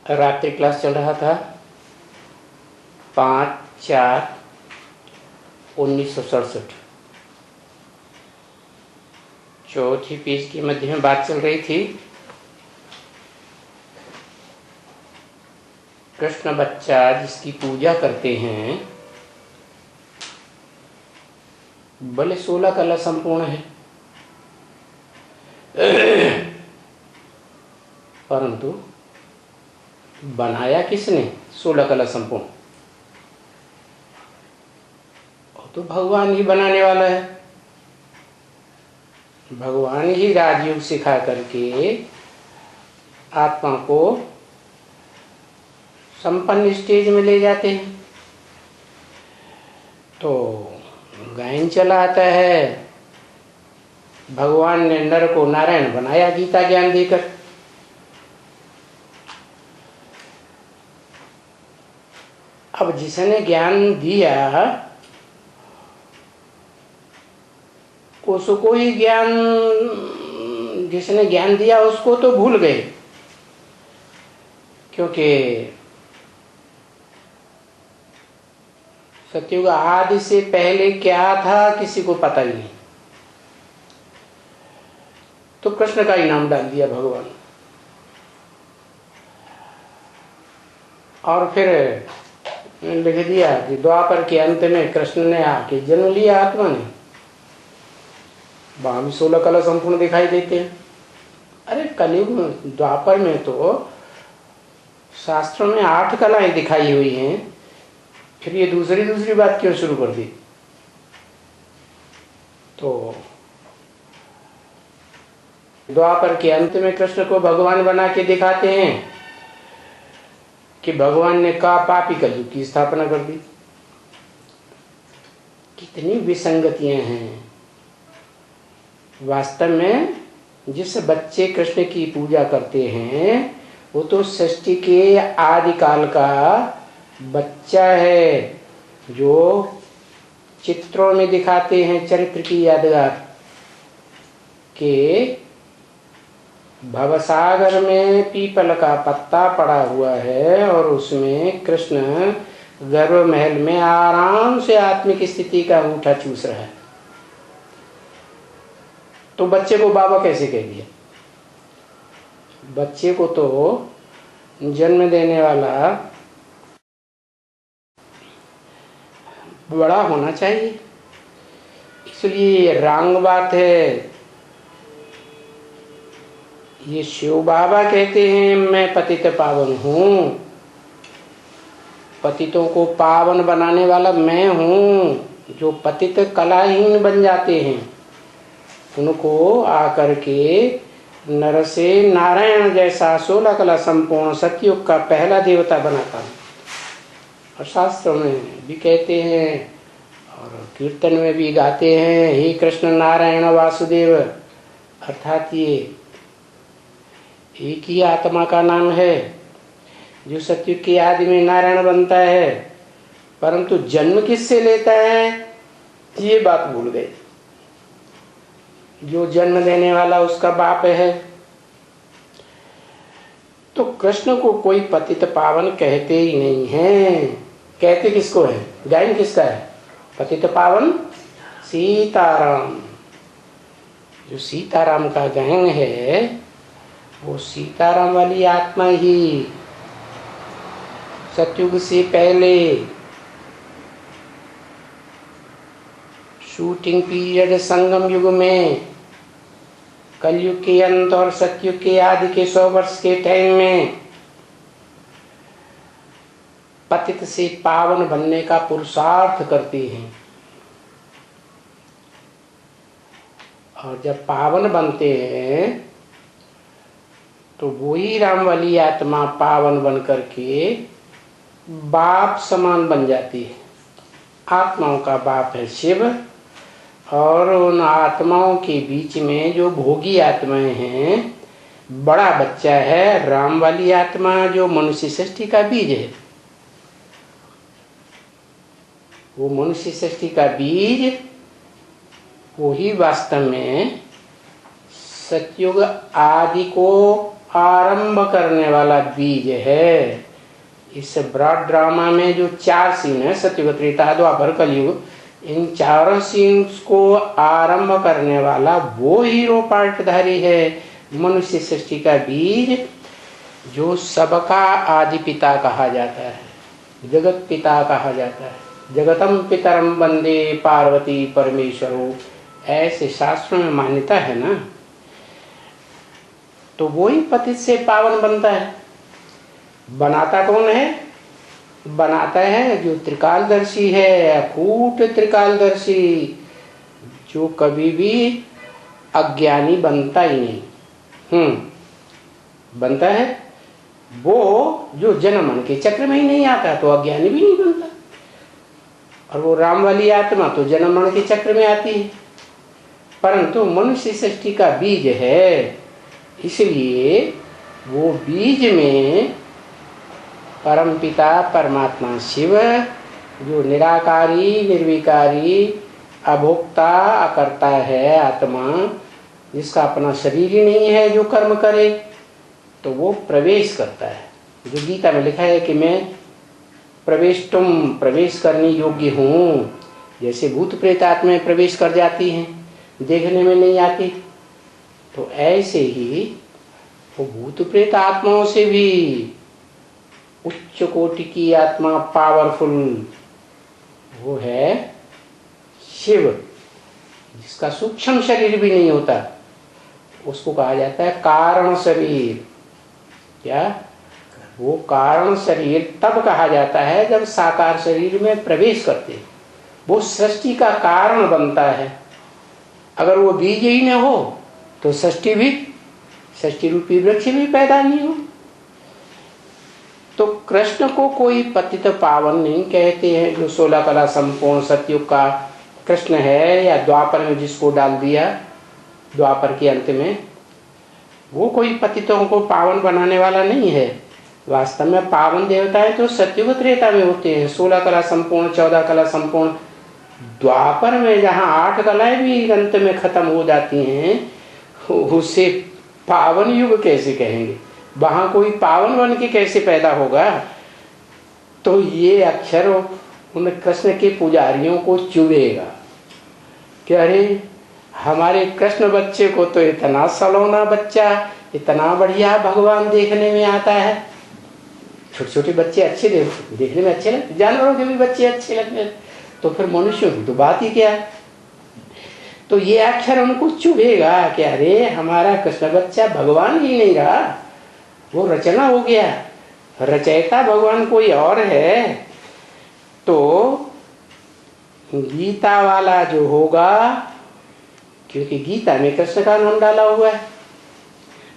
रात्रि क्लास चल रहा था 5/4/1967। चौथी पेज के मध्य में बात चल रही थी। कृष्ण बच्चा जिसकी पूजा करते हैं भले 16 कला संपूर्ण है, परंतु बनाया किसने 16 कला संपूर्ण? तो भगवान ही बनाने वाला है। भगवान ही राजयोग सिखा करके आत्मा को संपन्न स्टेज में ले जाते हैं। तो गायन चला आता है, भगवान ने नर को नारायण बनाया गीता ज्ञान देकर। अब जिसने ज्ञान दिया उसको ही ज्ञान, जिसने ज्ञान दिया उसको तो भूल गए, क्योंकि सत्युग आदि से पहले क्या था किसी को पता ही नहीं। तो कृष्ण का ही नाम डाल दिया भगवान, और फिर लिख दिया कि द्वापर के अंत में कृष्ण ने आके जन्म लिया आत्मा ने। वहां भी 16 कला संपूर्ण दिखाई देते हैं। अरे कलयुग में, द्वापर में तो शास्त्रों में 8 कलाएं दिखाई हुई हैं, फिर ये दूसरी बात क्यों शुरू कर दी? तो द्वापर के अंत में कृष्ण को भगवान बना के दिखाते हैं कि भगवान ने पापी कलयुग की स्थापना कर दी। कितनी विसंगतियां हैं। वास्तव में जिस बच्चे कृष्ण की पूजा करते हैं वो तो सृष्टि के आदि काल का बच्चा है, जो चित्रों में दिखाते हैं चरित्र की यादगार के भवसागर में पीपल का पत्ता पड़ा हुआ है और उसमें कृष्ण गर्भ महल में आराम से आत्मिक स्थिति का अंगूठा चूस रहा है। तो बच्चे को बाबा कैसे कह दिया? बच्चे को तो जन्म देने वाला बड़ा होना चाहिए। इसलिए ये रंग बात है। ये शिव बाबा कहते हैं मैं पतित पावन हूँ, पतितों को पावन बनाने वाला मैं हूँ। जो पतित कलाहीन बन जाते हैं उनको आकर के नर से नारायण जैसा 16 कला संपूर्ण सतयुग का पहला देवता बनाता हूँ। और शास्त्रों में भी कहते हैं और कीर्तन में भी गाते हैं, हे कृष्ण नारायण वासुदेव, अर्थात ये एक ही आत्मा का नाम है जो सतयुग की आदि में नारायण बनता है, परंतु जन्म किससे लेता है ये बात भूल गए। जो जन्म देने वाला उसका बाप है। तो कृष्ण को कोई पतित पावन कहते ही नहीं है। कहते किसको है? गायन किसका है? पतित पावन सीताराम। जो सीताराम का गायन है वो सीताराम वाली आत्मा ही सतयुग से पहले शूटिंग पीरियड संगम युग में, कलयुग के अंत और सतयुग के आदि के 100 वर्ष के टाइम में पतित से पावन बनने का पुरुषार्थ करते हैं। और जब पावन बनते हैं तो वही राम वाली आत्मा पावन बन करके बाप समान बन जाती है। आत्माओं का बाप है शिव, और उन आत्माओं के बीच में जो भोगी आत्माएं हैं, बड़ा बच्चा है राम वाली आत्मा जो मनुष्य सृष्टि का बीज है। वो मनुष्य सृष्टि का बीज वो ही वास्तव में सतयुग आदि को आरंभ करने वाला बीज है। इस ब्रॉड ड्रामा में जो 4 सीन है, सत्ययुग, त्रेता, द्वापर, कलयुग, इन चारों सीन्स को आरंभ करने वाला वो हीरो पार्टधारी है, मनुष्य सृष्टि का बीज, जो सबका आदि पिता कहा जाता है, जगत पिता कहा जाता है। जगतम पितरम वंदे पार्वती परमेश्वरो, ऐसे शास्त्रों में मान्यता है ना। तो वो ही पतित से पावन बनता है। बनाता कौन है? बनाता है जो त्रिकालदर्शी है, अकूट त्रिकालदर्शी, जो कभी भी अज्ञानी बनता ही नहीं। बनता है वो जो जन्म मन के चक्र में ही नहीं आता, तो अज्ञानी भी नहीं बनता। और वो राम वाली आत्मा तो जन्म मन के चक्र में आती है, परंतु मनुष्य सृष्टि का बीज है, इसलिए वो बीज में परमपिता परमात्मा शिव, जो निराकारी निर्विकारी अभोक्ता अकर्ता है आत्मा, जिसका अपना शरीर ही नहीं है जो कर्म करे, तो वो प्रवेश करता है। जो गीता में लिखा है कि मैं प्रवेश करने योग्य हूँ, जैसे भूत प्रेत आत्माएं प्रवेश कर जाती हैं, देखने में नहीं आती, तो ऐसे ही वो भूत प्रेत आत्माओं से भी उच्च कोटि की आत्मा, पावरफुल, वो है शिव, जिसका सूक्ष्म शरीर भी नहीं होता, उसको कहा जाता है कारण शरीर। क्या? वो कारण शरीर तब कहा जाता है जब साकार शरीर में प्रवेश करते, वो सृष्टि का कारण बनता है। अगर वो बीज ही न हो तो सृष्टि रूपी वृक्ष भी पैदा नहीं हो। तो कृष्ण को कोई पतित पावन नहीं कहते हैं, जो 16 कला संपूर्ण सतयुग का कृष्ण है, या द्वापर में जिसको डाल दिया, द्वापर के अंत में, वो कोई पतितों को पावन बनाने वाला नहीं है। वास्तव में पावन देवताएं तो सतयुग त्रेता में होते हैं, 16 कला संपूर्ण, 14 कला संपूर्ण। द्वापर में जहाँ 8 कलाएं भी अंत में खत्म हो जाती हैं, उसे पावन युग कैसे कहेंगे? वहां कोई पावन बन के कैसे पैदा होगा? तो ये अक्षर उन कृष्ण के पुजारियों को चुभेगा कि अरे हमारे कृष्ण बच्चे को तो इतना सलोना बच्चा, इतना बढ़िया भगवान देखने में आता है। छोटे छोटे बच्चे अच्छे देखने में अच्छे लगते, जानवरों के भी बच्चे अच्छे लगते, तो फिर मनुष्यों की तो बात ही क्या है। तो ये अक्षर उनको चुभेगा कि अरे हमारा कृष्ण बच्चा भगवान ही नहीं रहा, वो रचना हो गया, रचयिता भगवान कोई और है। तो गीता वाला जो होगा, क्योंकि गीता में कृष्ण का नाम डाला हुआ है,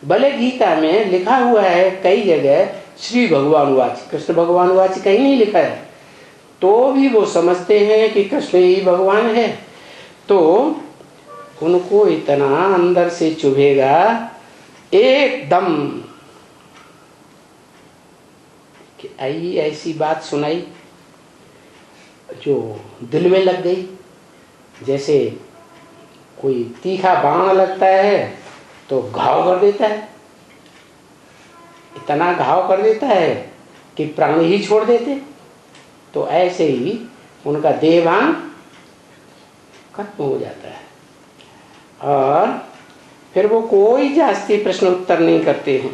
भले गीता में लिखा हुआ है कई जगह श्री भगवान वाच, कृष्ण भगवान वाच कहीं नहीं लिखा है, तो भी वो समझते हैं कि कृष्ण ही भगवान है। तो उनको इतना अंदर से चुभेगा एकदम कि आई ऐसी बात सुनाई जो दिल में लग गई। जैसे कोई तीखा बाण लगता है तो घाव कर देता है, इतना घाव कर देता है कि प्राण ही छोड़ देते। तो ऐसे ही उनका देहभान खत्म हो जाता है, और फिर वो कोई जास्ती प्रश्न उत्तर नहीं करते हैं।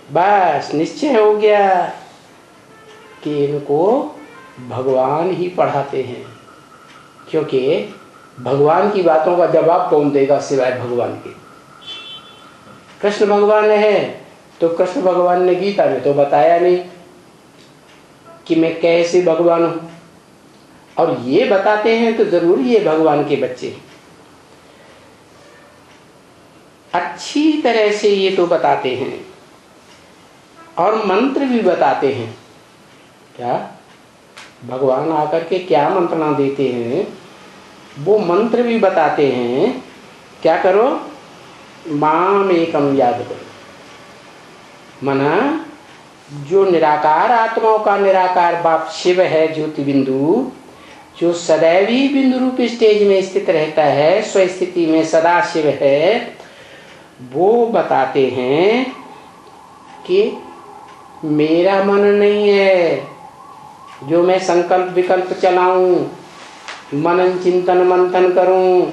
बस निश्चय हो गया कि इनको भगवान ही पढ़ाते हैं, क्योंकि भगवान की बातों का जवाब कौन देगा सिवाय भगवान के। कृष्ण भगवान है तो कृष्ण भगवान ने गीता में तो बताया नहीं कि मैं कैसे भगवान हूं, और ये बताते हैं तो जरूर ये भगवान के बच्चे अच्छी तरह से ये तो बताते हैं, और मंत्र भी बताते हैं। क्या भगवान आकर के क्या मंत्रणा देते हैं, वो मंत्र भी बताते हैं। क्या करो? माम एकम याद करो, मना जो निराकार आत्माओं का निराकार बाप शिव है, ज्योति बिंदु, जो सदैव ही बिंदु रूप स्टेज में स्थित रहता है, स्वस्थिति में सदा शिव है, वो बताते हैं कि मेरा मन नहीं है जो मैं संकल्प विकल्प चलाऊं, मनन चिंतन मंथन करूं।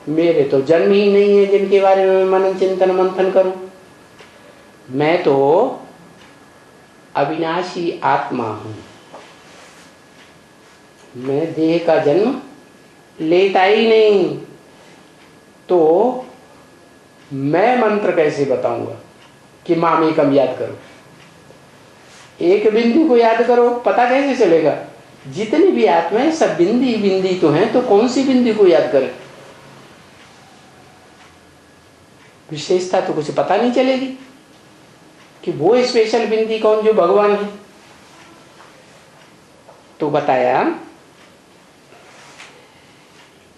मेरे तो जन्म ही नहीं है जिनके बारे में मनन चिंतन मंथन करूं। मैं तो अविनाशी आत्मा हूं, मैं देह का जन्म लेता ही नहीं। तो मैं मंत्र कैसे बताऊंगा कि मामेकम याद करो? एक बिंदु को याद करो, पता कैसे चलेगा? जितनी भी आत्माएं सब बिंदी बिंदी तो हैं, तो कौन सी बिंदी को याद करें? विशेषता तो कुछ पता नहीं चलेगी कि वो स्पेशल बिंदी कौन जो भगवान है। तो बताया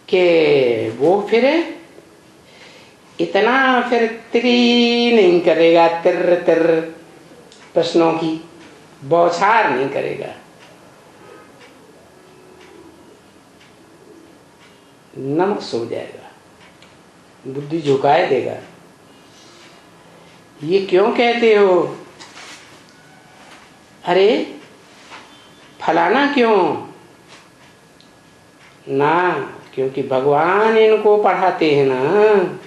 कि वो फिर इतना फिर तिरी नहीं करेगा, तिर तिर प्रश्नों की बौछार नहीं करेगा, नमक सो जाएगा, बुद्धि झुकाए देगा। ये क्यों कहते हो? अरे फलाना क्यों ना, क्योंकि भगवान इनको पढ़ाते हैं ना,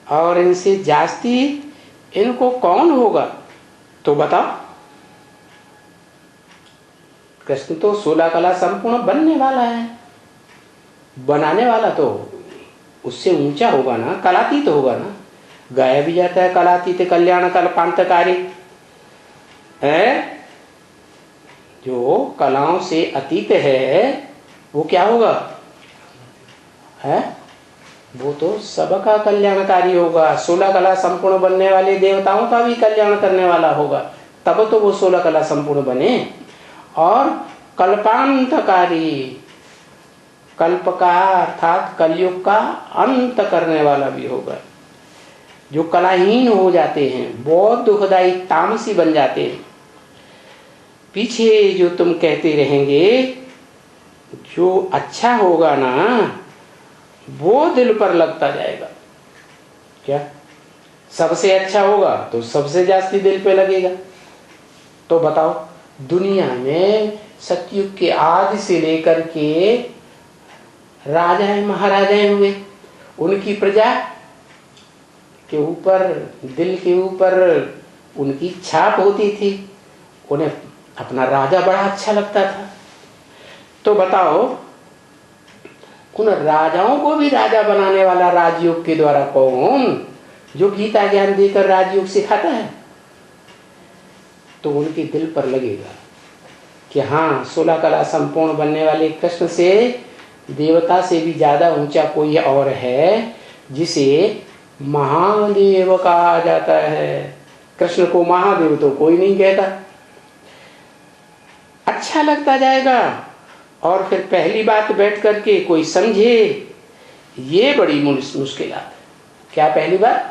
और इनसे जास्ती इनको कौन होगा? तो बताओ। कृष्ण तो 16 कला संपूर्ण बनने वाला है, बनाने वाला तो उससे ऊंचा होगा ना, कलातीत होगा ना। गाया भी जाता है कलातीत कल्याण कल्पांतकारी है। जो कलाओं से अतीत है वो क्या होगा? है वो तो सबका कल्याणकारी होगा। 16 कला संपूर्ण बनने वाले देवताओं का भी कल्याण करने वाला होगा, तब तो वो 16 कला संपूर्ण बने। और कल्पांतकारी, कल्प का अर्थात कलयुग का अंत करने वाला भी होगा। जो कलाहीन हो जाते हैं, बहुत दुखदायी तामसी बन जाते हैं, पीछे जो तुम कहते रहेंगे, जो अच्छा होगा ना वो दिल पर लगता जाएगा। क्या सबसे अच्छा होगा तो सबसे जास्ती दिल पे लगेगा। तो बताओ, दुनिया में सतयुग के आदि से लेकर के राजाएं महाराजाएं हुए, उनकी प्रजा के ऊपर, दिल के ऊपर उनकी छाप होती थी, उन्हें अपना राजा बड़ा अच्छा लगता था। तो बताओ, उन राजाओं को भी राजा बनाने वाला राजयोग के द्वारा कौन, जो गीता ज्ञान देकर राजयोग सिखाता है? तो उनके दिल पर लगेगा कि हाँ, 16 कला संपूर्ण बनने वाले कृष्ण से देवता से भी ज्यादा ऊंचा कोई और है, जिसे महादेव कहा जाता है। कृष्ण को महादेव तो कोई नहीं कहता। अच्छा लगता जाएगा। और फिर पहली बात बैठ करके कोई समझे, ये बड़ी मुश्किल है। क्या पहली बात?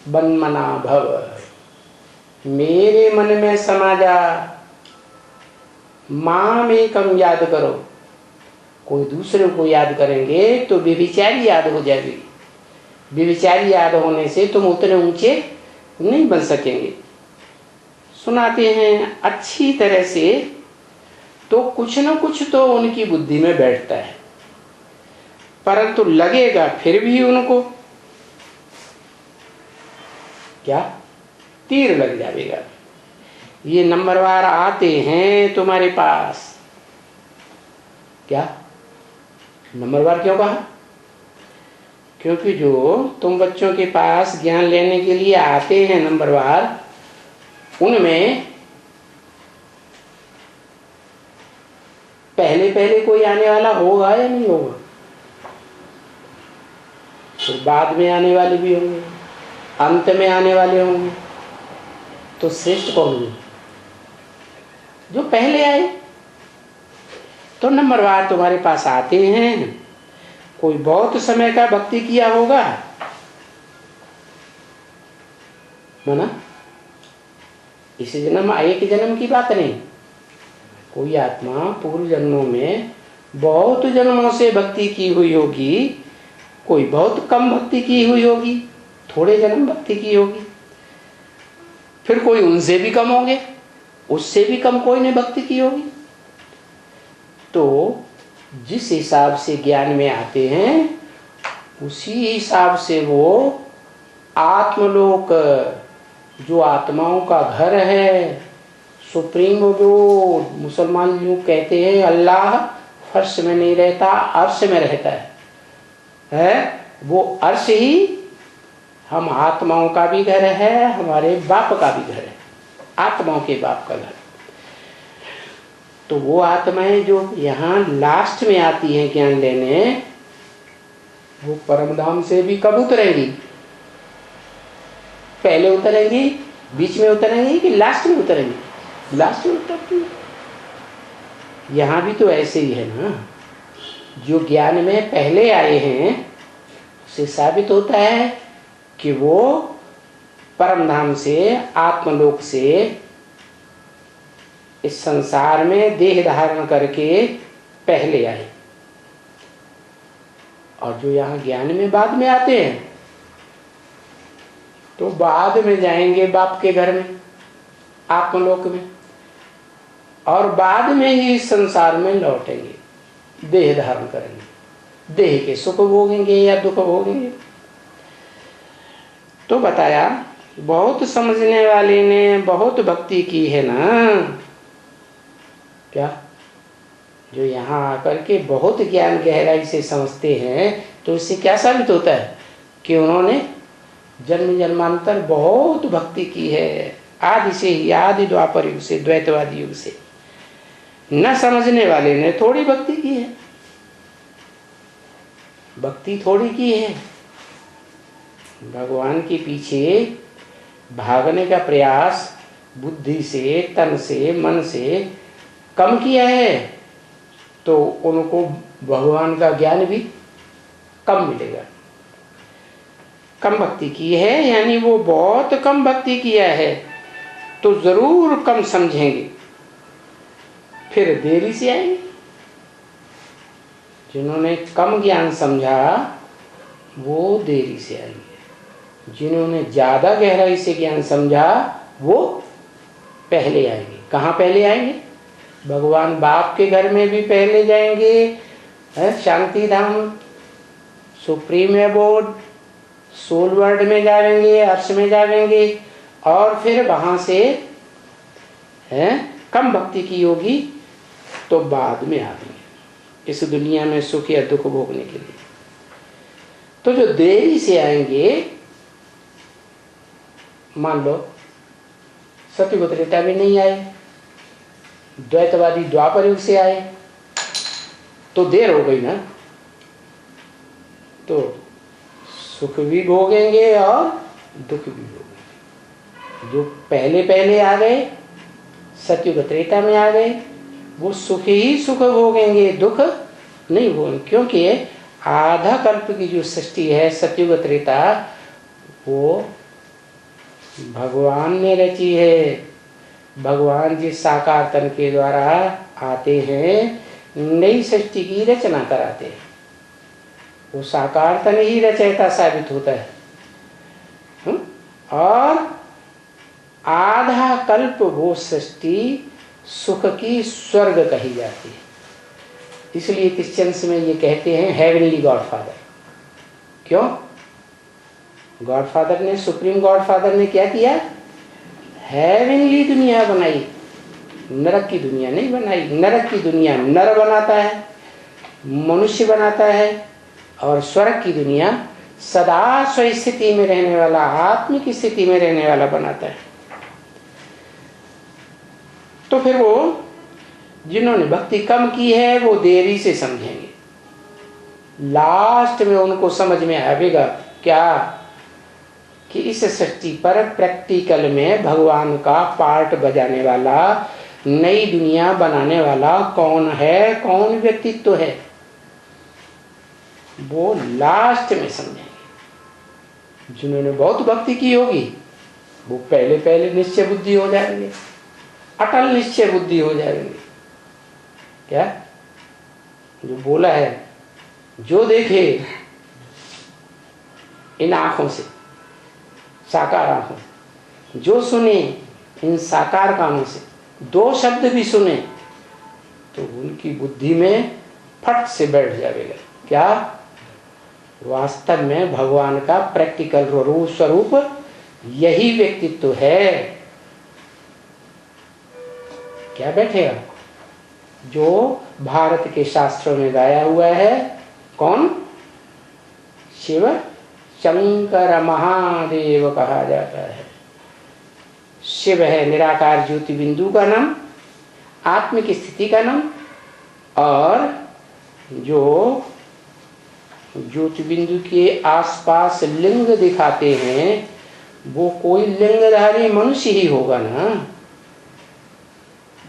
बनमना भव, मेरे मन में समा जा, माम एकम याद करो। कोई दूसरे को याद करेंगे तो व्यभिचारी याद हो जाएगी। व्यभिचारी याद होने से तुम उतने ऊंचे नहीं बन सकेंगे। सुनाते हैं अच्छी तरह से तो कुछ न कुछ तो उनकी बुद्धि में बैठता है, परंतु लगेगा फिर भी उनको क्या तीर लग जाएगा। ये नंबरवार आते हैं तुम्हारे पास। क्या नंबरवार क्यों कहा? क्योंकि जो तुम बच्चों के पास ज्ञान लेने के लिए आते हैं नंबरवार, उनमें पहले पहले कोई आने वाला होगा या नहीं होगा? फिर बाद में आने वाले भी होंगे, अंत में आने वाले होंगे। तो श्रेष्ठ कौन है? जो पहले आए। तो नंबरवार तुम्हारे पास आते हैं। कोई बहुत समय का भक्ति किया होगा, माना इस जन्म एक जन्म की बात नहीं। कोई आत्मा पूर्व जन्मों में बहुत जन्मों से भक्ति की हुई होगी, कोई बहुत कम भक्ति की हुई होगी, थोड़े जन्म भक्ति की होगी। फिर कोई उनसे भी कम होंगे, उससे भी कम कोई ने भक्ति की होगी। तो जिस हिसाब से ज्ञान में आते हैं उसी हिसाब से वो आत्मलोक, जो आत्माओं का घर है, सुप्रीम, जो मुसलमान लोग कहते हैं अल्लाह फर्श में नहीं रहता, अर्श में रहता है, वो अर्श ही हम आत्माओं का भी घर है, हमारे बाप का भी घर है, आत्माओं के बाप का घर। तो वो आत्माएं जो यहाँ लास्ट में आती हैं ज्ञान लेने, वो परमधाम से भी कब उतरेंगी? पहले उतरेंगी, बीच में उतरेंगी कि लास्ट में उतरेंगी? लास्ट में उतरती। यहाँ भी तो ऐसे ही है ना, जो ज्ञान में पहले आए हैं उससे साबित होता है कि वो परमधाम से, आत्मलोक से इस संसार में देह धारण करके पहले आए। और जो यहाँ ज्ञान में बाद में आते हैं तो बाद में जाएंगे बाप के घर में, आत्मलोक में, और बाद में ही संसार में लौटेंगे, देह धारण करेंगे, देह के सुख भोगेंगे या दुख भोगेंगे। तो बताया बहुत समझने वाले ने बहुत भक्ति की है ना, क्या जो यहाँ आकर के बहुत ज्ञान गहराई से समझते हैं, तो इससे क्या साबित होता है कि उन्होंने जन्म जन्मांतर बहुत भक्ति की है, आदि से ही, आदि द्वापर युग से, द्वैतवादी युग से। न समझने वाले ने थोड़ी भक्ति की है, भक्ति थोड़ी की है, भगवान के पीछे भागने का प्रयास बुद्धि से, तन से, मन से कम किया है तो उनको भगवान का ज्ञान भी कम मिलेगा। कम भक्ति की है यानी वो बहुत कम भक्ति किया है तो जरूर कम समझेंगे, फिर देरी से आएंगे। जिन्होंने कम ज्ञान समझा वो देरी से आएंगे, जिन्होंने ज्यादा गहराई से ज्ञान समझा वो पहले आएंगे। कहाँ पहले आएंगे? भगवान बाप के घर में भी पहले जाएंगे, शांति धाम, सुप्रीम एबोर्ड, सोल वर्ल्ड में जाएंगे, अर्श में जाएंगे, और फिर वहां से कम भक्ति की होगी तो बाद में आएंगे इस दुनिया में सुख या दुख भोगने के लिए। तो जो देरी से आएंगे, मान लो सत्ययुग त्रेता में नहीं आए, द्वैतवादी द्वापर युग से आए, तो देर हो गई ना, तो सुख भी भोगेंगे और दुख भी भोगेंगे। जो पहले पहले आ गए, सत्ययुग त्रेता में आ गए, वो सुख ही सुख भोगेंगे, दुख नहीं भोगेंगे, क्योंकि आधा कल्प की जो सृष्टि है सत्ययुग त्रेता, वो भगवान ने रची है। भगवान जिस साकार तन के द्वारा आते हैं, नई सृष्टि की रचना कराते हैं, वो साकार तन ही रचयिता साबित होता है। और आधा कल्प वो सृष्टि सुख की स्वर्ग कही जाती है। इसलिए क्रिश्चियंस में ये कहते हैं हेवनली गॉडफादर। क्यों? गॉडफादर ने, सुप्रीम गॉडफादर ने क्या किया? हेवनली दुनिया बनाई, नरक की दुनिया नहीं बनाई। नरक की दुनिया नर बनाता है, मनुष्य बनाता है, और स्वर्ग की दुनिया सदा स्वस्थिति में रहने वाला, आत्मिक स्थिति में रहने वाला बनाता है। तो फिर वो जिन्होंने भक्ति कम की है वो देरी से समझेंगे, लास्ट में उनको समझ में आएगा क्या कि इस सृष्टि पर प्रैक्टिकल में भगवान का पार्ट बजाने वाला, नई दुनिया बनाने वाला कौन है, कौन व्यक्तित्व है, वो लास्ट में समझेंगे। जिन्होंने बहुत भक्ति की होगी वो पहले पहले निश्चय बुद्धि हो जाएंगे, अटल निश्चय बुद्धि हो जाएंगे। क्या जो बोला है, जो देखे इन आंखों से, साकार आंखों, जो सुने इन साकार कानों से, दो शब्द भी सुने तो उनकी बुद्धि में फट से बैठ जाएगा। क्या? वास्तव में भगवान का प्रैक्टिकल रूप स्वरूप यही व्यक्तित्व है। क्या बैठेगा? जो भारत के शास्त्रों में गाया हुआ है। कौन? शिव शंकर महादेव कहा जाता है। शिव है निराकार ज्योति बिंदु का नाम, आत्म की स्थिति का नाम, और जो ज्योति बिंदु के आसपास लिंग दिखाते हैं वो कोई लिंगधारी मनुष्य ही होगा ना।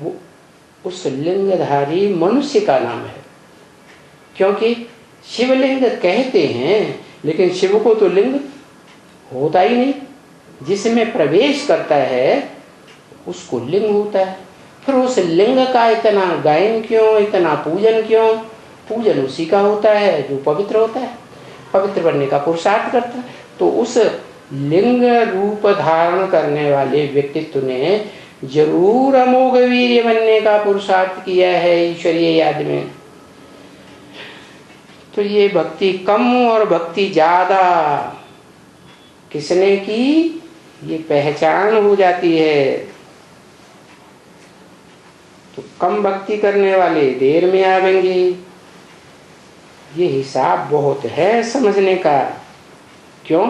वो उस लिंगधारी मनुष्य का नाम है, क्योंकि शिवलिंग कहते हैं लेकिन शिव को तो लिंग होता ही नहीं। जिसमें प्रवेश करता है उसको लिंग होता है। फिर उस लिंग का इतना गायन क्यों, इतना पूजन क्यों? पूजन उसी का होता है जो पवित्र होता है, पवित्र बनने का पुरुषार्थ करता है। तो उस लिंग रूप धारण करने वाले व्यक्तित्व ने जरूर अमोघ वीर्य बनने का पुरुषार्थ किया है ईश्वरीय याद में। तो ये भक्ति कम और भक्ति ज्यादा किसने की, ये पहचान हो जाती है। तो कम भक्ति करने वाले देर में आवेंगे। ये हिसाब बहुत है समझने का। क्यों?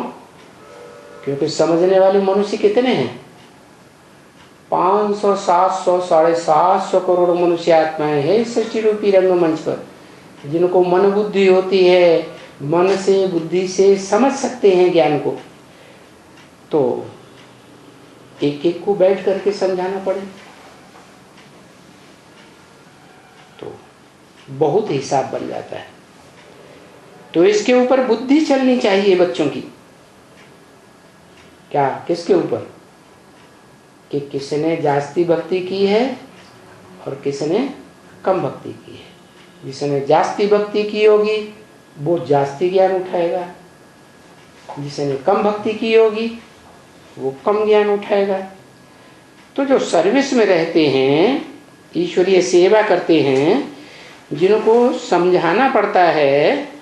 क्योंकि समझने वाले मनुष्य कितने हैं? 500, 700, 750 करोड़ मनुष्य आत्माएं हैं सृष्टि रूपी रंगमंच पर, जिनको मन बुद्धि होती है, मन से बुद्धि से समझ सकते हैं ज्ञान को। तो एक एक को बैठ करके समझाना पड़े तो बहुत हिसाब बन जाता है। तो इसके ऊपर बुद्धि चलनी चाहिए बच्चों की। क्या? किसके ऊपर? कि किसने जास्ती भक्ति की है और किसने कम भक्ति की है। जिसने जास्ती भक्ति की होगी वो जास्ती ज्ञान उठाएगा, जिसने कम भक्ति की होगी वो कम ज्ञान उठाएगा। तो जो सर्विस में रहते हैं, ईश्वरीय सेवा करते हैं, जिनको समझाना पड़ता है,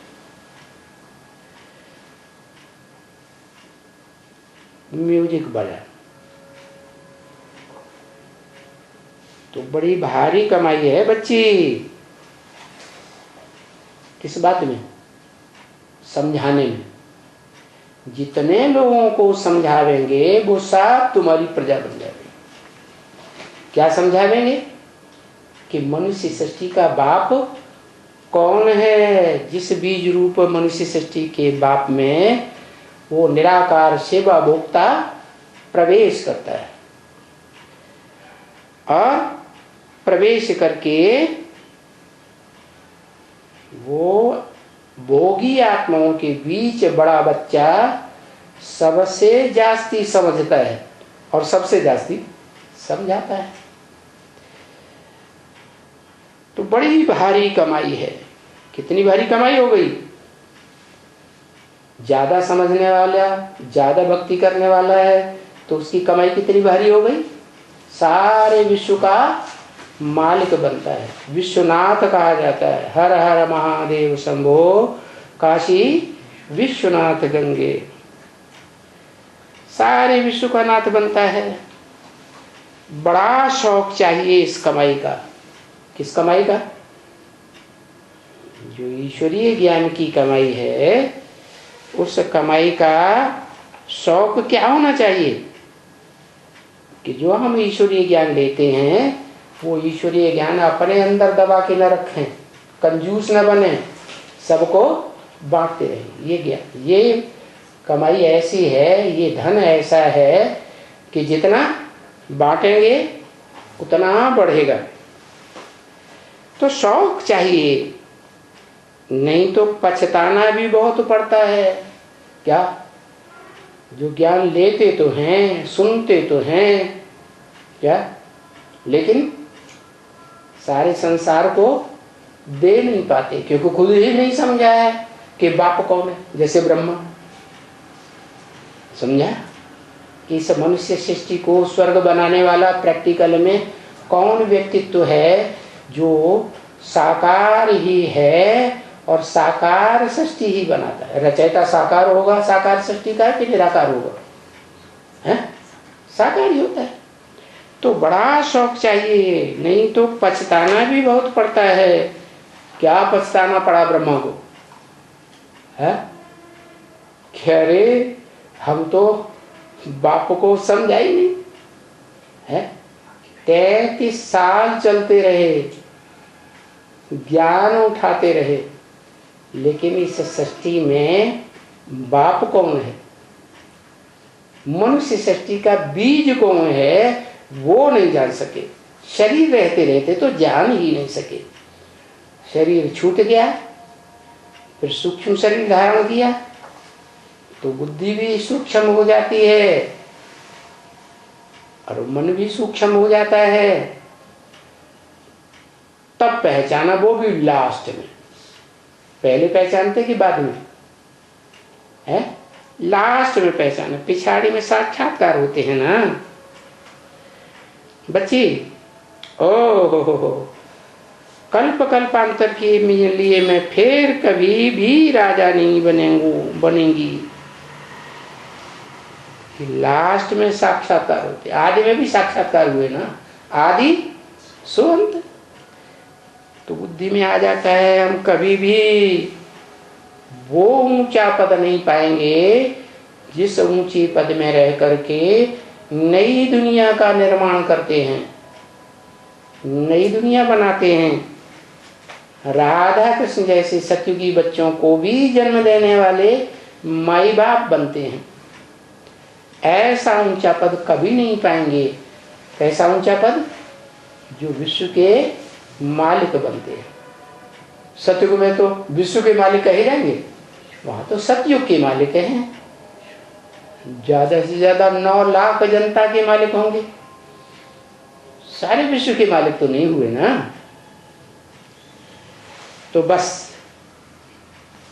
म्यूजिक बजा तो बड़ी भारी कमाई है बच्ची। किस बात में? समझाने में। जितने लोगों को समझावेंगे वो सब तुम्हारी प्रजा बन जाएगी। क्या समझावेंगे? कि मनुष्य सृष्टि का बाप कौन है। जिस बीज रूप मनुष्य सृष्टि के बाप में वो निराकार सेवा भोक्ता प्रवेश करता है, और प्रवेश करके वो भोगी आत्माओं के बीच बड़ा बच्चा सबसे जास्ती समझता है और सबसे जास्ती समझाता है। तो बड़ी भारी कमाई है। कितनी भारी कमाई हो गई? ज्यादा समझने वाला, ज्यादा भक्ति करने वाला है तो उसकी कमाई कितनी भारी हो गई? सारे विश्व का मालिक बनता है, विश्वनाथ कहा जाता है। हर हर महादेव शंभो, काशी विश्वनाथ गंगे। सारे विश्व का नाथ बनता है। बड़ा शौक चाहिए इस कमाई का। किस कमाई का? जो ईश्वरीय ज्ञान की कमाई है, उस कमाई का शौक क्या होना चाहिए? कि जो हम ईश्वरीय ज्ञान लेते हैं वो ईश्वरीय ज्ञान अपने अंदर दबा के न रखें, कंजूस न बने, सबको बांटते रहें। ये ज्ञान, ये कमाई ऐसी है, ये धन ऐसा है कि जितना बांटेंगे उतना बढ़ेगा। तो शौक चाहिए, नहीं तो पछताना भी बहुत पड़ता है। क्या? जो ज्ञान लेते तो हैं, सुनते तो हैं, क्या, लेकिन सारे संसार को दे नहीं पाते, क्योंकि खुद ही नहीं समझा है कि बाप कौन है। जैसे ब्रह्मा समझा, इस मनुष्य सृष्टि को स्वर्ग बनाने वाला प्रैक्टिकल में कौन व्यक्तित्व है जो साकार ही है और साकार सृष्टि ही बनाता है। रचयिता साकार होगा साकार सृष्टि का कि निराकार होगा? है साकार ही होता है। तो बड़ा शौक चाहिए, नहीं तो पछताना भी बहुत पड़ता है। क्या पछताना पड़ा ब्रह्मा को? है अरे हम तो बाप को समझा ही नहीं है। 33 साल चलते रहे, ज्ञान उठाते रहे, लेकिन इस सृष्टि में बाप कौन है, मनुष्य सृष्टि का बीज कौन है, वो नहीं जान सके। शरीर रहते रहते तो जान ही नहीं सके। शरीर छूट गया, फिर सूक्ष्म शरीर धारण किया तो बुद्धि भी सूक्ष्म हो जाती है और मन भी सूक्ष्म हो जाता है। तब पहचाना, वो भी लास्ट में। पहले पहचानते कि बाद में? है लास्ट में पहचाना। पिछाड़ी में साक्षात्कार होते हैं ना बच्ची। ओ हो, कल्प कल्पांतर के लिए मैं फिर कभी भी राजा नहीं बनेंगी। लास्ट में साक्षात्कार होते। आदि में भी साक्षात्कार हुए ना, आदि सो अंत। तो बुद्धि में आ जाता है हम कभी भी वो ऊंचा पद नहीं पाएंगे जिस ऊंची पद में रह करके नई दुनिया का निर्माण करते हैं, नई दुनिया बनाते हैं। राधा कृष्ण जैसे सतयुगी बच्चों को भी जन्म देने वाले माई बाप बनते हैं। ऐसा ऊंचा पद कभी नहीं पाएंगे। कैसा ऊंचा पद? जो विश्व के मालिक बनते हैं। सतयुग में तो विश्व के मालिक ही रहेंगे, वहां तो सतयुग के मालिक हैं। ज्यादा से ज्यादा 9 लाख जनता के मालिक होंगे, सारे विश्व के मालिक तो नहीं हुए ना। तो बस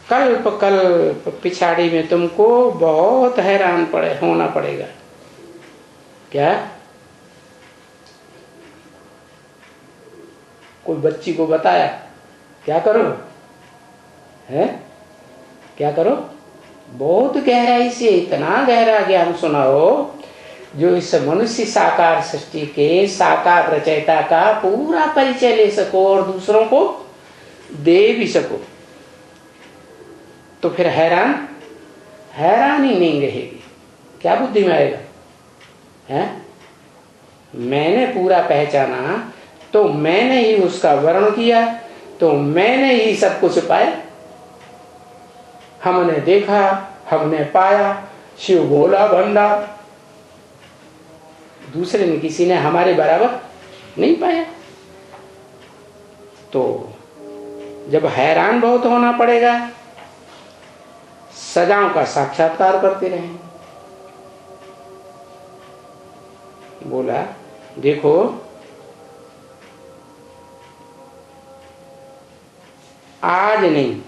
कल्प कल्प पिछाड़ी में तुमको बहुत हैरान होना पड़ेगा। क्या कोई बच्ची को बताया क्या करो? है क्या करो? बहुत गहराई से इतना गहरा ज्ञान सुनाओ जो इस मनुष्य साकार सृष्टि के साकार रचयिता का पूरा परिचय ले सको और दूसरों को दे भी सको। तो फिर हैरानी नहीं रहेगी। क्या बुद्धि में आएगा? है मैंने पूरा पहचाना तो मैंने ही उसका वर्ण किया, तो मैंने ही सब कुछ पाया। हमने देखा, हमने पाया, शिव भोला भंडा। दूसरे ने किसी ने हमारे बराबर नहीं पाया। तो जब हैरान बहुत होना पड़ेगा, सजाओं का साक्षात्कार करते रहें। बोला देखो आज नहीं,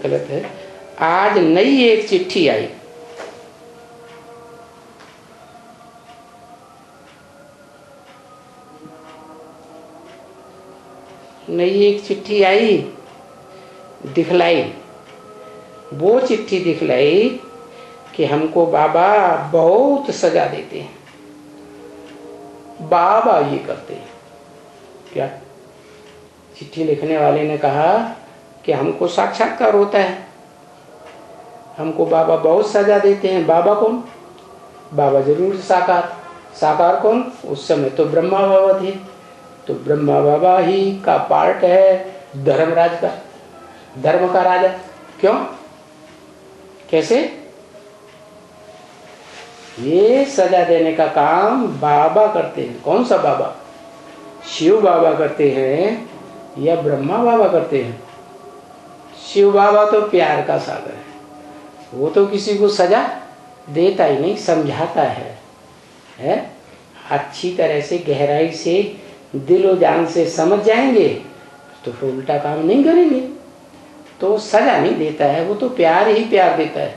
गलत है, आज नई एक चिट्ठी आई। नई एक चिट्ठी आई, दिखलाई। वो चिट्ठी दिखलाई कि हमको बाबा बहुत सजा देते हैं, बाबा ये करते हैं। क्या? चिट्ठी लिखने वाले ने कहा कि हमको साक्षात्कार होता है, हमको बाबा बहुत सजा देते हैं। बाबा कौन? बाबा जरूर साकार। साकार कौन? उस समय तो ब्रह्मा बाबा थे। तो ब्रह्मा बाबा ही का पार्ट है धर्मराज का, धर्म का राजा। क्यों? कैसे? ये सजा देने का काम बाबा करते हैं। कौन सा बाबा? शिव बाबा करते हैं या ब्रह्मा बाबा करते हैं? शिव बाबा तो प्यार का सागर है, वो तो किसी को सजा देता ही नहीं, समझाता है? अच्छी तरह से गहराई से दिलो जान से समझ जाएंगे तो फिर उल्टा काम नहीं करेंगे। तो सजा नहीं देता है, वो तो प्यार ही प्यार देता है।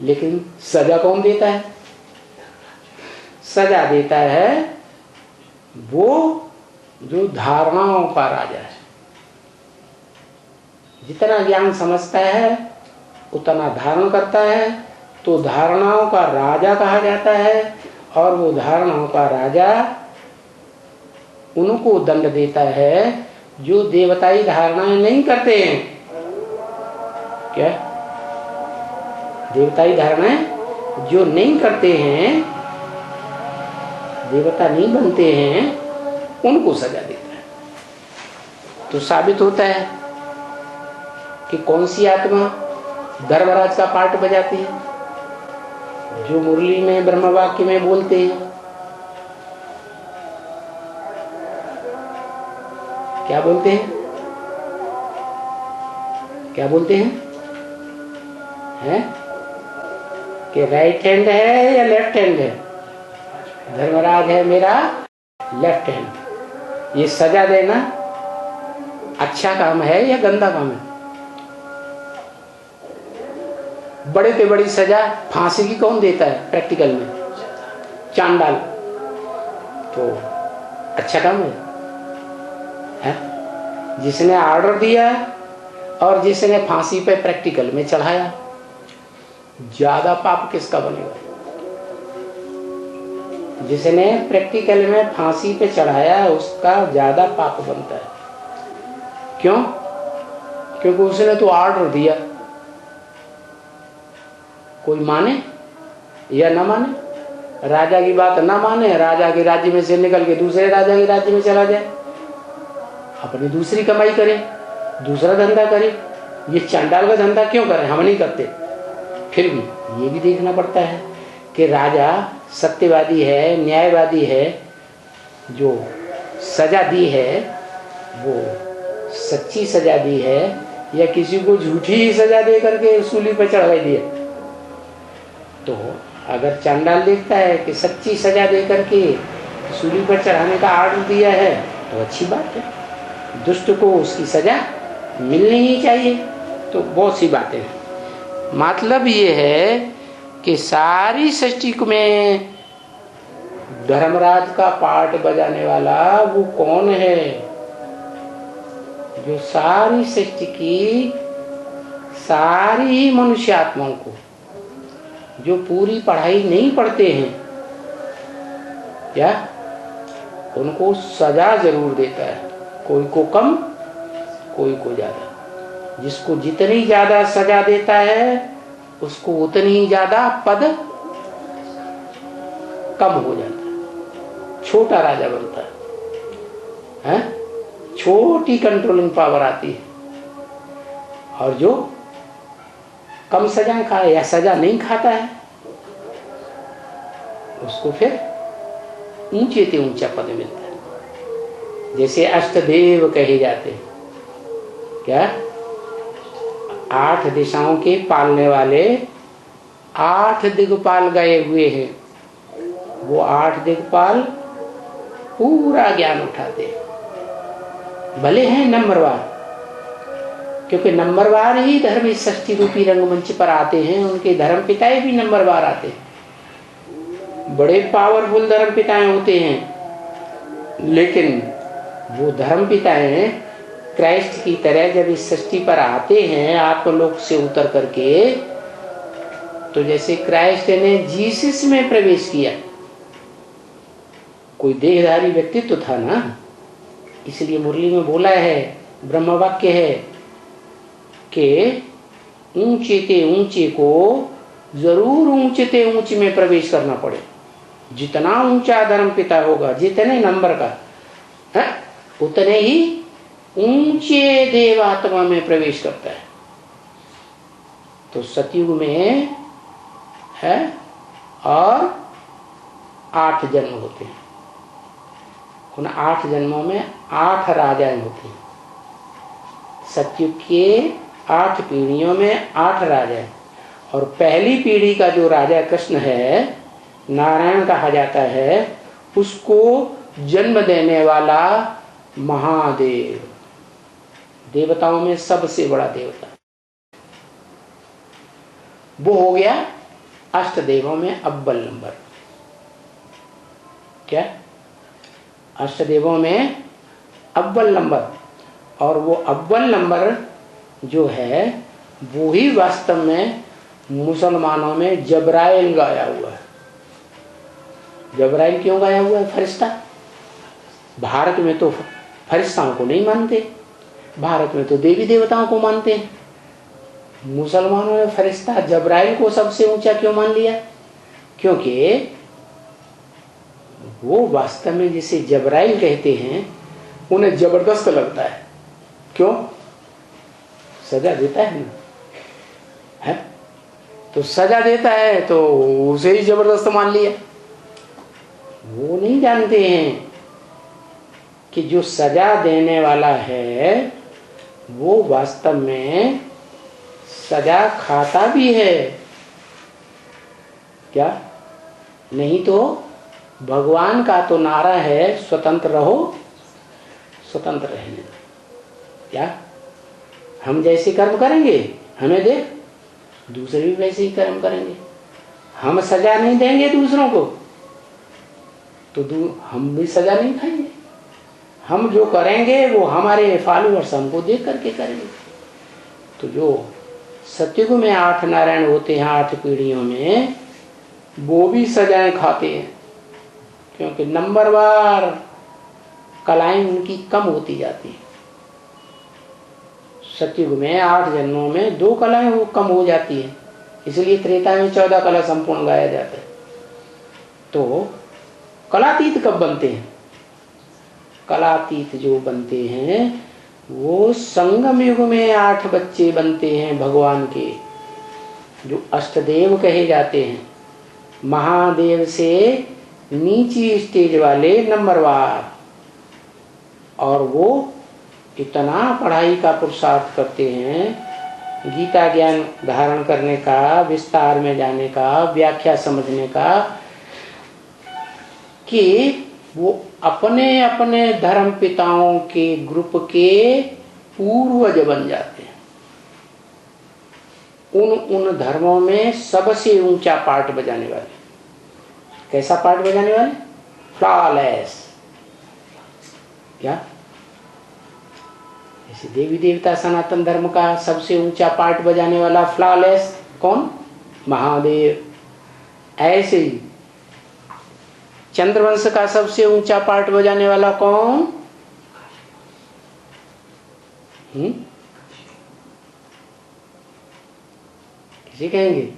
लेकिन सजा कौन देता है? सजा देता है वो जो धारणाओं का राजा है। जितना ज्ञान समझता है उतना धारण करता है, तो धारणाओं का राजा कहा जाता है। और वो धारणाओं का राजा उनको दंड देता है जो देवताई धारणाएं नहीं करते हैं। क्या? देवताई धारणाएं जो नहीं करते हैं, देवता नहीं बनते हैं, उनको सजा देता है। तो साबित होता है कि कौन सी आत्मा धर्मराज का पार्ट बजाती है, जो मुरली में ब्रह्म वाक्य में बोलते हैं। क्या बोलते हैं? क्या बोलते हैं? हैं? कि राइट हैंड है या लेफ्ट हैंड है? धर्मराज है मेरा लेफ्ट हैंड। ये सजा देना अच्छा काम है या गंदा काम है? बड़े से बड़ी सजा फांसी की कौन देता है प्रैक्टिकल में? चांडाल। तो अच्छा काम है? जिसने ऑर्डर दिया और जिसने फांसी पे प्रैक्टिकल में चढ़ाया, ज्यादा पाप किसका बनेगा? जिसने प्रैक्टिकल में फांसी पे चढ़ाया उसका ज्यादा पाप बनता है। क्यों? क्योंकि उसने तो ऑर्डर दिया। कोई माने या ना माने, राजा की बात ना माने, राजा के राज्य में से निकल के दूसरे राजा के राज्य में चला जाए, अपनी दूसरी कमाई करे, दूसरा धंधा करे। ये चांडाल का धंधा क्यों करें? हम नहीं करते। फिर भी ये भी देखना पड़ता है कि राजा सत्यवादी है, न्यायवादी है, जो सजा दी है वो सच्ची सजा दी है या किसी को झूठी ही सजा दे करके सूली पर चढ़ाई दिया। तो अगर चांडाल देखता है कि सच्ची सजा दे करके सूली पर चढ़ाने का आर्डर दिया है तो अच्छी बात है, दुष्ट को उसकी सजा मिलनी ही चाहिए। तो बहुत सी बातें हैं। मतलब ये है कि सारी सृष्टि में धर्मराज का पार्ट बजाने वाला वो कौन है? जो सारी सृष्टि की सारी मनुष्य आत्माओं को, जो पूरी पढ़ाई नहीं पढ़ते हैं, क्या उनको सजा जरूर देता है। कोई को कम, कोई को ज्यादा। जिसको जितनी ज्यादा सजा देता है उसको उतनी ही ज्यादा पद कम हो जाता है, छोटा राजा बनता है, छोटी कंट्रोलिंग पावर आती है। और जो कम सजा खाए या सजा नहीं खाता है उसको फिर ऊंचे से ऊंचा पद मिलता है। जैसे अष्टदेव कहे जाते हैं। क्या? 8 दिशाओं के पालने वाले 8 दिग्पाल गए हुए हैं। वो 8 दिग्पाल पूरा ज्ञान उठाते हैं। भले हैं नंबरवार, क्योंकि नंबरवार ही धर्म षष्ठी रूपी रंगमंच पर आते हैं। उनके धर्म पिताएं भी नंबरवार आते हैं। बड़े पावरफुल धर्म पिताएं होते हैं, लेकिन वो धर्म पिताएं क्राइस्ट की तरह जब इस सृष्टि पर आते हैं आत्मलोक से उतर करके, तो जैसे क्राइस्ट ने जीसस में प्रवेश किया, कोई देहधारी व्यक्तित्व था ना, इसलिए मुरली में बोला है, ब्रह्म वाक्य है कि ऊंचे ते ऊंचे को जरूर ऊंचे ते ऊंचे में प्रवेश करना पड़े। जितना ऊंचा धर्म पिता होगा, जितने नंबर का है, उतने ही ऊंचे देव आत्मा में प्रवेश करता है। तो सतयुग में है और 8 जन्म होते हैं। उन 8 जन्मों में 8 राजाएं होती हैं। सतयुग के 8 पीढ़ियों में 8 राजाएं। और पहली पीढ़ी का जो राजा कृष्ण है, नारायण कहा जाता है, उसको जन्म देने वाला महादेव, देवताओं में सबसे बड़ा देवता, वो हो गया अष्ट देवों में अव्वल नंबर। क्या? अष्ट देवों में अव्वल नंबर। और वो अव्वल नंबर जो है वो ही वास्तव में मुसलमानों में जब्राइल गाया हुआ है। जब्राइल क्यों गाया हुआ है? फरिश्ता। भारत में तो फरिश्ताओं को नहीं मानते, भारत में तो देवी देवताओं को मानते हैं। मुसलमानों ने फरिश्ता जब्राइल को सबसे ऊंचा क्यों मान लिया? क्योंकि वो वास्तव में जिसे जब्राइल कहते हैं उन्हें जबरदस्त लगता है। क्यों? सजा देता है ना, है? तो सजा देता है तो उसे ही जबरदस्त मान लिया। वो नहीं जानते हैं कि जो सजा देने वाला है वो वास्तव में सजा खाता भी है। क्या? नहीं तो भगवान का तो नारा है स्वतंत्र रहो, स्वतंत्र रहने। क्या? हम जैसे कर्म करेंगे हमें देख दूसरे भी वैसे ही कर्म करेंगे। हम सजा नहीं देंगे दूसरों को तो हम भी सजा नहीं खाएंगे। हम जो करेंगे वो हमारे फॉलोअर्स हमको देख करके करेंगे। तो जो सतयुग में 8 नारायण होते हैं 8 पीढ़ियों में, वो भी सजाएं खाते हैं, क्योंकि नंबरवार कलाएं उनकी कम होती जाती है। सतयुग में 8 जन्मों में 2 कलाएं वो कम हो जाती है, इसलिए त्रेता में 14 कला संपूर्ण गाया जाता है। तो कलातीत कब बनते हैं? कलातीत जो बनते हैं वो संगम युग में 8 बच्चे बनते हैं भगवान के, जो अष्टदेव कहे जाते हैं। महादेव से नीची स्टेज वाले नंबरवार, और वो इतना पढ़ाई का पुरुषार्थ करते हैं, गीता ज्ञान धारण करने का, विस्तार में जाने का, व्याख्या समझने का, कि वो अपने अपने धर्म पिताओं के ग्रुप के पूर्वज बन जाते हैं। उन धर्मों में सबसे ऊंचा पाठ बजाने वाले। कैसा पाठ बजाने वाले? फ्लॉलेस। क्या? जैसे देवी देवता सनातन धर्म का सबसे ऊंचा पाठ बजाने वाला फ्लॉलेस कौन? महादेव। ऐसे ही चंद्रवंश का सबसे ऊंचा पाठ बजाने वाला कौन? किसे कहेंगे?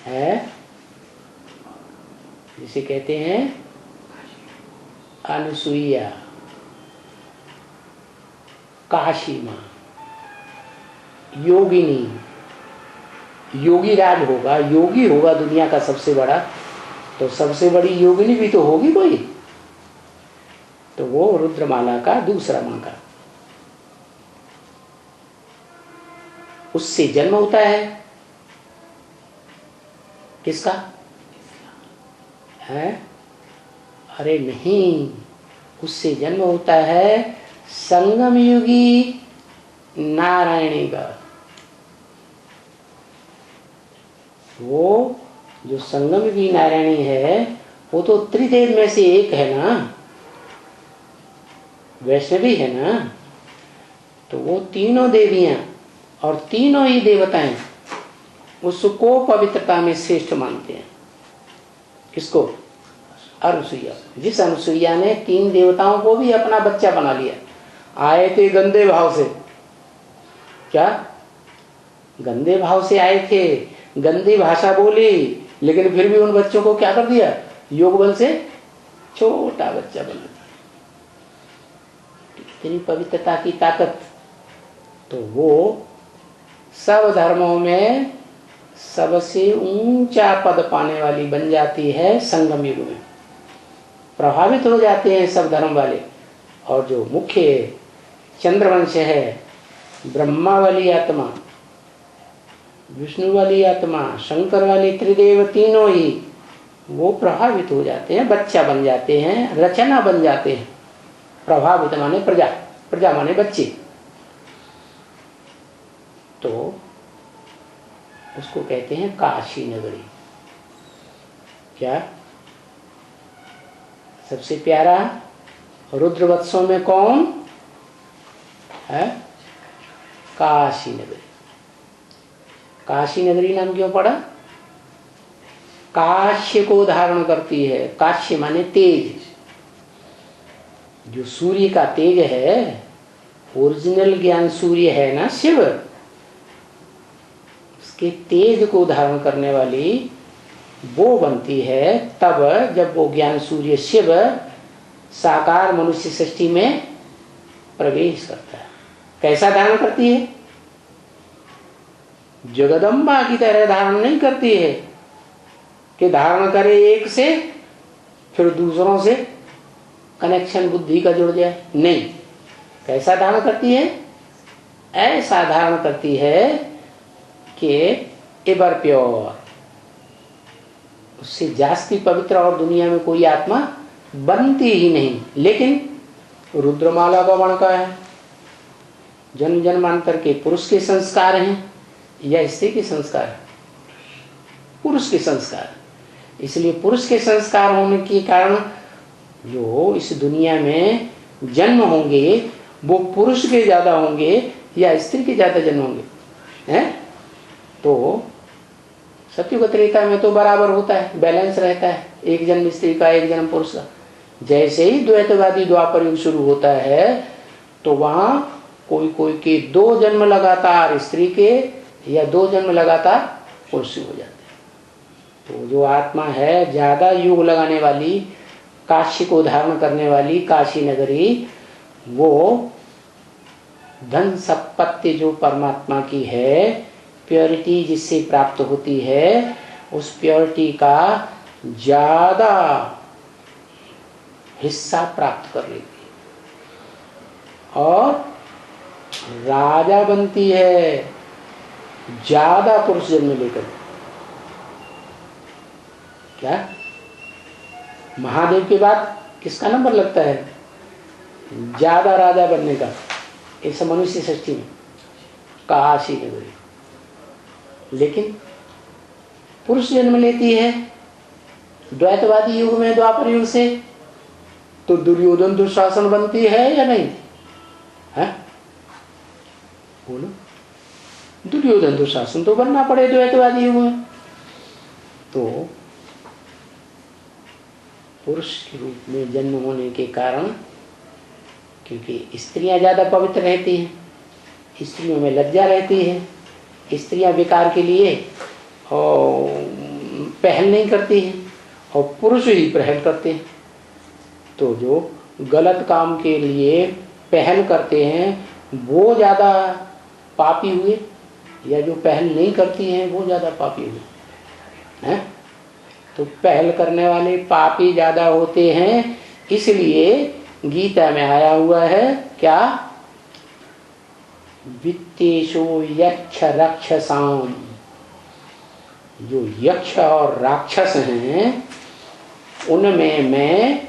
है जिसे कहते हैं अनुसुईया, काशी मां, योगिनी। योगी राज होगा, योगी होगा दुनिया का सबसे बड़ा, तो सबसे बड़ी योगिनी भी तो होगी कोई, तो वो रुद्रमाला का दूसरा मंत्र, उससे जन्म होता है। किसका है? अरे नहीं, उससे जन्म होता है संगम युगी नारायणी का। वो जो संगम युगी नारायणी है वो तो त्रिदेव में से एक है ना, वैष्णवी है ना, तो वो तीनों देवियां और तीनों ही देवताएं उसको पवित्रता में श्रेष्ठ मानते हैं। किसको? अनुसुईया। जिस अनुसुईया ने 3 देवताओं को भी अपना बच्चा बना लिया। आए थे गंदे भाव से। क्या? गंदे भाव से आए थे, गंदी भाषा बोली, लेकिन फिर भी उन बच्चों को क्या कर दिया? योग बल से छोटा बच्चा बना दिया। इतनी पवित्रता की ताकत। तो वो सब धर्मों में सबसे ऊंचा पद पाने वाली बन जाती है संगम युग में। प्रभावित हो जाते हैं सब धर्म वाले। और जो मुख्य चंद्रवंश है, ब्रह्मा वाली आत्मा, विष्णु वाली आत्मा, शंकर वाली, त्रिदेव, तीनों ही वो प्रभावित हो जाते हैं, बच्चा बन जाते हैं, रचना बन जाते हैं। प्रभावित माने प्रजा, प्रजा माने बच्चे, तो उसको कहते हैं काशी नगरी। क्या सबसे प्यारा रुद्रवत्सों में कौन है? काशी नगरी। काशी नगरी नाम क्यों पड़ा? काश्य को धारण करती है। काश्य माने तेज। जो सूर्य का तेज है, ओरिजिनल ज्ञान सूर्य है ना शिव, उसके तेज को धारण करने वाली वो बनती है तब जब वो ज्ञान सूर्य शिव साकार मनुष्य सृष्टि में प्रवेश करता है। कैसा धारण करती है? जगदम्बा की तरह धारण नहीं करती है कि धारण करे एक से फिर दूसरों से कनेक्शन बुद्धि का जुड़ जाए। नहीं, कैसा धारण करती है? ऐसा धारण करती है कि एवर प्योर, उससे जास्ती पवित्र और दुनिया में कोई आत्मा बनती ही नहीं। लेकिन रुद्रमाला का वर्ण का है, जन्म जन्मांतर के पुरुष के संस्कार हैं या स्त्री के संस्कार है? पुरुष के संस्कार। इसलिए पुरुष के संस्कार होने के कारण जो इस दुनिया में जन्म होंगे वो पुरुष के ज्यादा होंगे या स्त्री के ज्यादा जन्म होंगे? हैं? तो सत्युग त्रेता में तो बराबर होता है, बैलेंस रहता है, एक जन्म स्त्री का एक जन्म पुरुष का। जैसे ही द्वैतवादी द्वापर युग शुरू होता है तो वहां कोई कोई के 2 जन्म लगातार स्त्री के या 2 जन्म लगातार पुरुष हो जाते हैं। तो जो आत्मा है ज्यादा युग लगाने वाली, काशी को धारण करने वाली काशी नगरी, वो धन संपत्ति जो परमात्मा की है, प्योरिटी जिससे प्राप्त होती है, उस प्योरिटी का ज्यादा हिस्सा प्राप्त कर लेती है और राजा बनती है ज्यादा पुरुष जन्म लेकर। क्या महादेव के बाद किसका नंबर लगता है ज्यादा राजा बनने का इस मनुष्य सृष्टि में? काशी नगरी। लेकिन पुरुष जन्म लेती है द्वैतवादी युग में, द्वापर युग से, तो दुर्योधन दुशासन बनती है या नहीं है? बोलो, दुर्योधन दुशासन तो बनना पड़े द्वैतवादी युग में। तो पुरुष के रूप में जन्म होने के कारण, क्योंकि स्त्रियां ज्यादा पवित्र रहती हैं, स्त्रियों में लज्जा रहती है, स्त्रियां विकार के लिए पहल नहीं करती हैं और पुरुष ही पहल करते हैं। तो जो गलत काम के लिए पहल करते हैं वो ज्यादा पापी हुए या जो पहल नहीं करती हैं वो ज्यादा पापी हुए हैं? तो पहल करने वाले पापी ज्यादा होते हैं। इसलिए गीता में आया हुआ है क्या? वित्तेषु यक्ष राक्षसाम। जो यक्ष और राक्षस हैं उनमें मैं,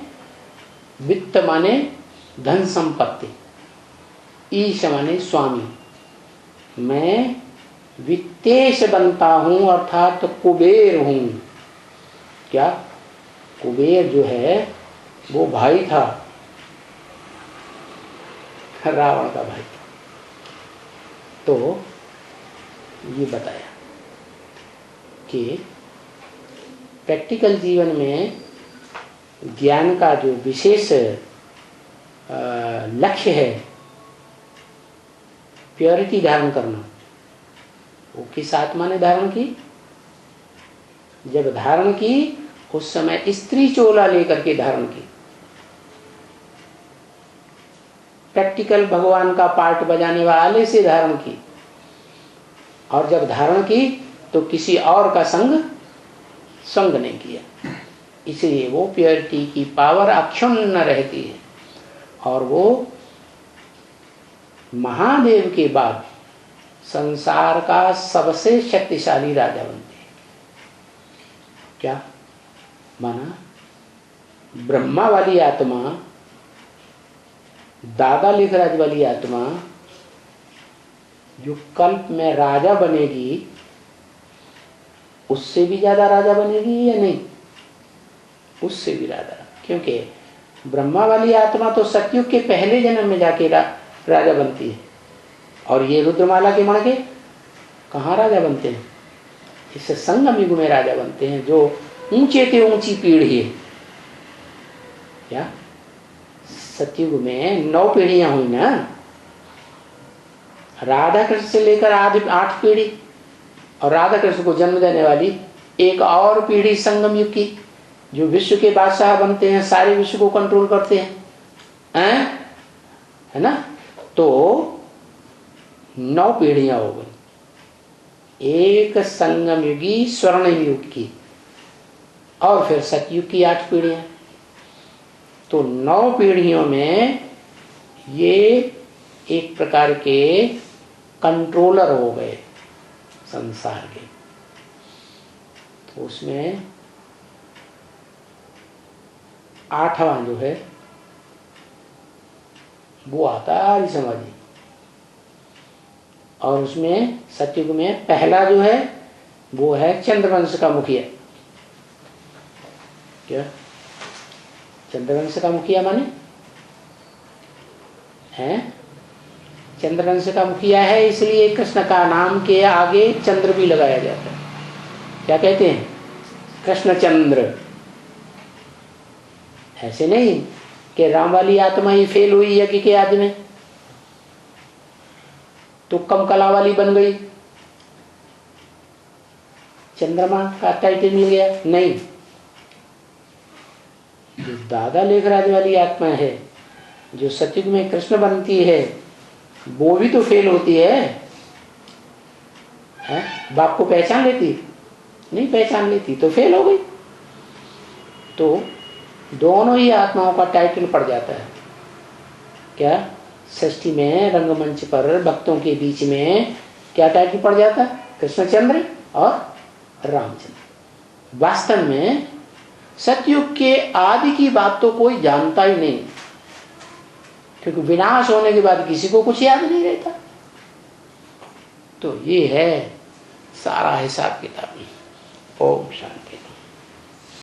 वित्त माने धन संपत्ति, ईश माने स्वामी, मैं वित्तेश बनता हूं अर्थात तो कुबेर हूं। क्या? कुबेर जो है वो भाई था, रावण का भाई। तो ये बताया कि प्रैक्टिकल जीवन में ज्ञान का जो विशेष लक्ष्य है प्योरिटी धारण करना, वो किस आत्मा ने धारण की? जब धारण की उस समय स्त्री चोला लेकर के धारण की। प्रैक्टिकल भगवान का पार्ट बजाने वाले से धारण की, और जब धारण की तो किसी और का संग नहीं किया। इसलिए वो प्योरिटी की पावर अक्षुण्ण रहती है और वो महादेव के बाद संसार का सबसे शक्तिशाली राजा बनते हैं। क्या माना? ब्रह्मा वाली आत्मा दादा लेखराज वाली आत्मा जो कल्प में राजा बनेगी, उससे भी ज्यादा राजा बनेगी या नहीं? उससे भी ज्यादा, क्योंकि ब्रह्मा वाली आत्मा तो सतयुग के पहले जन्म में जाके राजा बनती है, और ये रुद्रमाला के मण के कहाँ राजा बनते हैं? इससे संगम युग में राजा बनते हैं, जो ऊंचे से ऊंची पीढ़ी है। क्या सतयुग में 9 पीढ़ियां हुई ना, राधा कृष्ण से लेकर 8 पीढ़ी, और राधा कृष्ण को जन्म देने वाली एक और पीढ़ी संगम युग की, जो विश्व के बादशाह बनते हैं, सारे विश्व को कंट्रोल करते हैं, है ना? तो 9 पीढ़ियां हो गई, एक संगम युगी स्वर्ण युग की, और फिर सतयुग की 8 पीढ़ियां। तो 9 पीढ़ियों में ये एक प्रकार के कंट्रोलर हो गए संसार के। तो उसमें 8वां जो है वो आता है आर्य समाजी, और उसमें सतयुग में पहला जो है वो है चंद्रवंश का मुखिया। क्या चंद्रवंश का मुखिया माने है? चंद्रवंश का मुखिया है, इसलिए कृष्ण का नाम के आगे चंद्र भी लगाया जाता है। क्या कहते हैं? कृष्ण चंद्र। ऐसे नहीं कि राम वाली आत्मा ही फेल हुई यज्ञ के आदि में तो कम कला वाली बन गई, चंद्रमा का टाइटल मिल गया। नहीं, जो दादा लेखराज वाली आत्मा है, जो सतयुग में कृष्ण बनती है, वो भी तो फेल होती है। बाप को पहचान लेती? नहीं पहचान लेती, तो फेल हो गई। तो दोनों ही आत्माओं का टाइटल पड़ जाता है। क्या सृष्टि में रंगमंच पर भक्तों के बीच में क्या टाइटल पड़ जाता है? कृष्णचंद्र और रामचंद्र। वास्तव में सतयुग के आदि की बात तो कोई जानता ही नहीं, क्योंकि विनाश होने के बाद किसी को कुछ याद नहीं रहता। तो ये है सारा हिसाब किताब। ओम शांति।